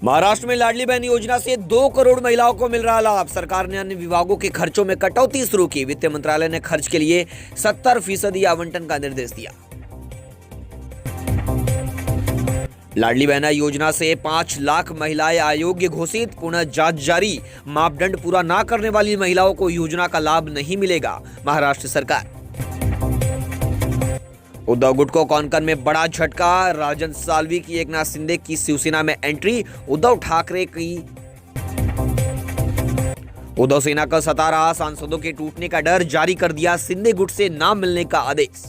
महाराष्ट्र में लाडली बहन योजना से 2 करोड़ महिलाओं को मिल रहा लाभ। सरकार ने अन्य विभागों के खर्चों में कटौती शुरू की। वित्त मंत्रालय ने खर्च के लिए 70% आवंटन का निर्देश दिया। लाडली बहना योजना से 5 लाख महिलाएं अयोग्य घोषित, पुनः जांच जारी। मापदंड पूरा न करने वाली महिलाओं को योजना का लाभ नहीं मिलेगा। महाराष्ट्र सरकार। उद्धव गुट को कोंकण में बड़ा झटका। राजन साल्वी की एकनाथ शिंदे की शिवसेना में एंट्री। उद्धव ठाकरे की उद्धव सेना का सता रहा सांसदों के टूटने का डर, जारी कर दिया शिंदे गुट से नाम मिलने का आदेश।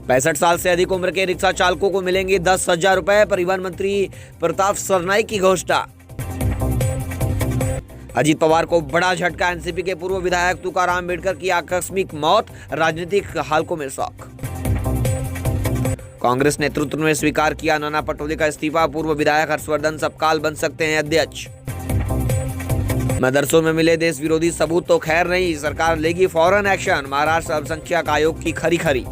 65 साल से अधिक उम्र के रिक्शा चालकों को मिलेंगे 10,000 रुपए। परिवहन मंत्री प्रताप सरनाईक की घोषणा। अजीत पवार को बड़ा झटका। एनसीपी के पूर्व विधायक तुकाराम अम्बेडकर की आकस्मिक मौत। राजनीतिक हालकों में शौक। कांग्रेस नेतृत्व ने स्वीकार किया नाना पटोले का इस्तीफा। पूर्व विधायक हर्षवर्धन सबकाल बन सकते हैं अध्यक्ष। मदरसों में मिले देश विरोधी सबूत तो खैर नहीं, सरकार लेगी फौरन एक्शन। महाराष्ट्र अल्पसंख्यक आयोग की खरी।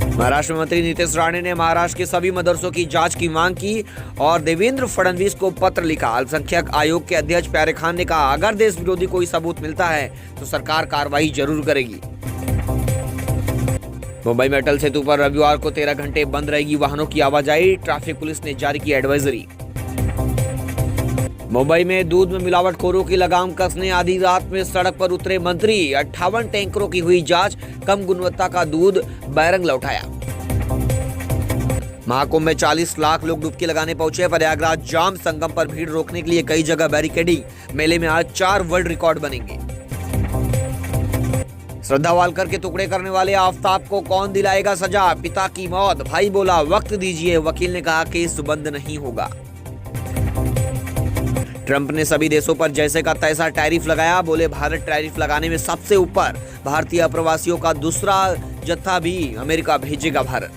महाराष्ट्र मंत्री नीतीश राणे ने महाराष्ट्र के सभी मदरसों की जांच की मांग की और देवेंद्र फडणवीस को पत्र लिखा। अल्पसंख्यक आयोग के अध्यक्ष प्यारे खान ने कहा, अगर देश विरोधी कोई सबूत मिलता है तो सरकार कार्रवाई जरूर करेगी। मुंबई में अटल सेतु पर रविवार को 13 घंटे बंद रहेगी वाहनों की आवाजाही। ट्रैफिक पुलिस ने जारी की एडवाइजरी। मुंबई में दूध में मिलावटखोरों की लगाम कसने आधी रात में सड़क पर उतरे मंत्री। 58 टैंकरों की हुई जांच। कम गुणवत्ता का दूध बैरंग लौटाया। महाकुंभ में 40 लाख लोग डुबकी लगाने पहुंचे। प्रयागराज जाम। संगम पर भीड़ रोकने के लिए कई जगह बैरिकेडिंग। मेले में आज 4 वर्ल्ड रिकॉर्ड बनेंगे। श्रद्धा वालकर के टुकड़े करने वाले आफताब को कौन दिलाएगा सजा? पिता की मौत। भाई बोला वक्त दीजिए। वकील ने कहा केस बंद नहीं होगा। ट्रंप ने सभी देशों पर जैसे का तैसा टैरिफ लगाया। बोले भारत टैरिफ लगाने में सबसे ऊपर। भारतीय अप्रवासियों का दूसरा जत्था भी अमेरिका भेजेगा भारत।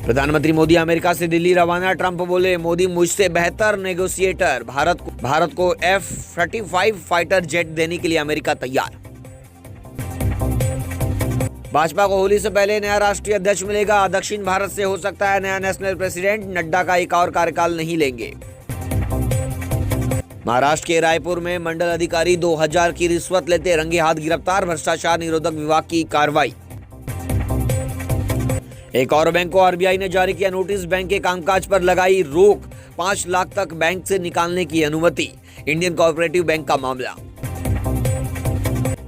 प्रधानमंत्री मोदी अमेरिका से दिल्ली रवाना। ट्रंप बोले मोदी मुझसे बेहतर नेगोशिएटर। भारत को F-35 फाइटर जेट देने के लिए अमेरिका तैयार। भाजपा को होली से पहले नया राष्ट्रीय अध्यक्ष मिलेगा। दक्षिण भारत से हो सकता है नया नेशनल प्रेसिडेंट। नड्डा का एक और कार्यकाल नहीं लेंगे। महाराष्ट्र के रायपुर में मंडल अधिकारी 2000 की रिश्वत लेते रंगे हाथ गिरफ्तार। भ्रष्टाचार निरोधक विभाग की कार्रवाई। एक और बैंक को आरबीआई ने जारी किया नोटिस। बैंक के कामकाज पर लगाई रोक। 5 लाख तक बैंक से निकालने की अनुमति। इंडियन कोऑपरेटिव बैंक का मामला।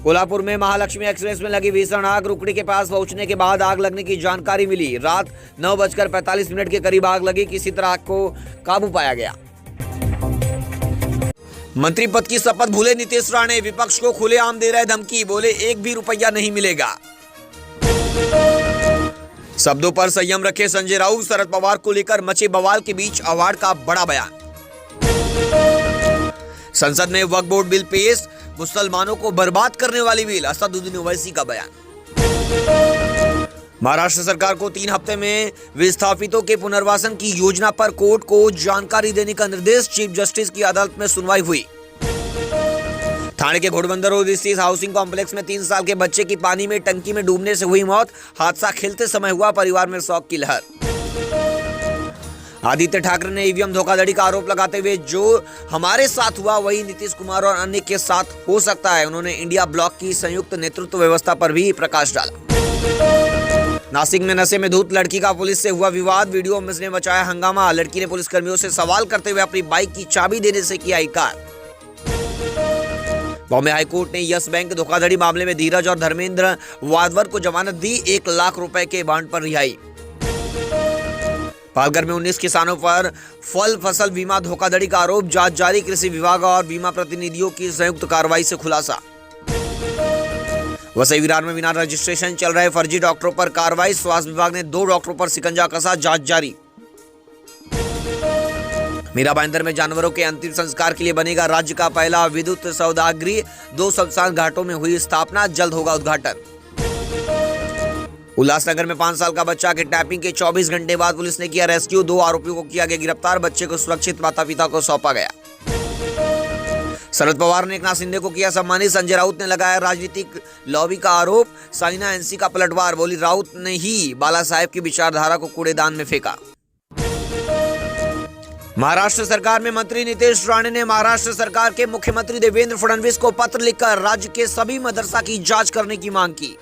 कोल्हापुर में महालक्ष्मी एक्सप्रेस में लगी भीषण आग। रुकड़ी के पास पहुंचने के बाद आग लगने की जानकारी मिली। रात 9:45 के करीब आग लगी। किसी तरह आग को काबू पाया गया। मंत्री पद की शपथ भूले नीतीश राणे। विपक्ष को खुलेआम दे रहे धमकी। बोले 1 भी रुपया नहीं मिलेगा। शब्दों पर संयम रखे संजय राउत। शरद पवार को लेकर मचे बवाल के बीच अवार्ड का बड़ा बयान। संसद में वक्फ बोर्ड बिल पेश। मुसलमानों को बर्बाद करने वाली बिल। असदुद्दीन ओवैसी का बयान। महाराष्ट्र सरकार को 3 हफ्ते में विस्थापितों के पुनर्वासन की योजना पर कोर्ट को जानकारी देने का निर्देश। चीफ जस्टिस की अदालत में सुनवाई हुई। थाने के घोड़बंदर रोड स्थित हाउसिंग कॉम्प्लेक्स में 3 साल के बच्चे की पानी में टंकी में डूबने से हुई मौत। हादसा खेलते समय हुआ। परिवार में शोक की लहर। आदित्य ठाकरे ने ईवीएम धोखाधड़ी का आरोप लगाते हुए जो हमारे साथ हुआ वही नीतीश कुमार और अन्य के साथ हो सकता है। उन्होंने इंडिया ब्लॉक की संयुक्त नेतृत्व व्यवस्था पर भी प्रकाश डाला। नासिक में नशे में धुत लड़की का पुलिस से हुआ विवाद। वीडियो में ने मचाया हंगामा। लड़की ने पुलिसकर्मियों से सवाल करते हुए अपनी बाइक की चाबी देने से किया इनकार। बॉम्बे हाईकोर्ट ने यस बैंक धोखाधड़ी मामले में धीरज और धर्मेंद्र वाधवर को जमानत दी। 1 लाख रुपए के बॉन्ड पर रिहाई। पालघर में 19 किसानों पर फल फसल बीमा धोखाधड़ी का आरोप। जांच जारी। कृषि विभाग और बीमा प्रतिनिधियों की संयुक्त कार्रवाई से खुलासा। वसई विरार में बिना रजिस्ट्रेशन चल रहे फर्जी डॉक्टरों पर कार्रवाई। स्वास्थ्य विभाग ने 2 डॉक्टरों पर शिकंजा कसा। जांच जारी। मीरा भाईंदर में जानवरों के अंतिम संस्कार के लिए बनेगा राज्य का पहला विद्युत सौदागृह। 2 शमशान घाटों में हुई स्थापना। जल्द होगा उद्घाटन। उल्लासनगर में 5 साल का बच्चा किडनैपिंग के 24 घंटे बाद पुलिस ने किया रेस्क्यू। 2 आरोपियों को किया गया गिरफ्तार। बच्चे को सुरक्षित माता पिता को सौंपा गया। शरद पवार ने एकनाथ शिंदे को किया सम्मानित। संजय राउत ने लगाया राजनीतिक लॉबी का आरोप। साइना एनसी का पलटवार। बोली राउत ने ही बाला साहेब की विचारधारा को कूड़ेदान में फेंका। महाराष्ट्र सरकार में मंत्री नीतीश राणे ने महाराष्ट्र सरकार के मुख्यमंत्री देवेंद्र फडणवीस को पत्र लिखकर राज्य के सभी मदरसा की जांच करने की मांग की।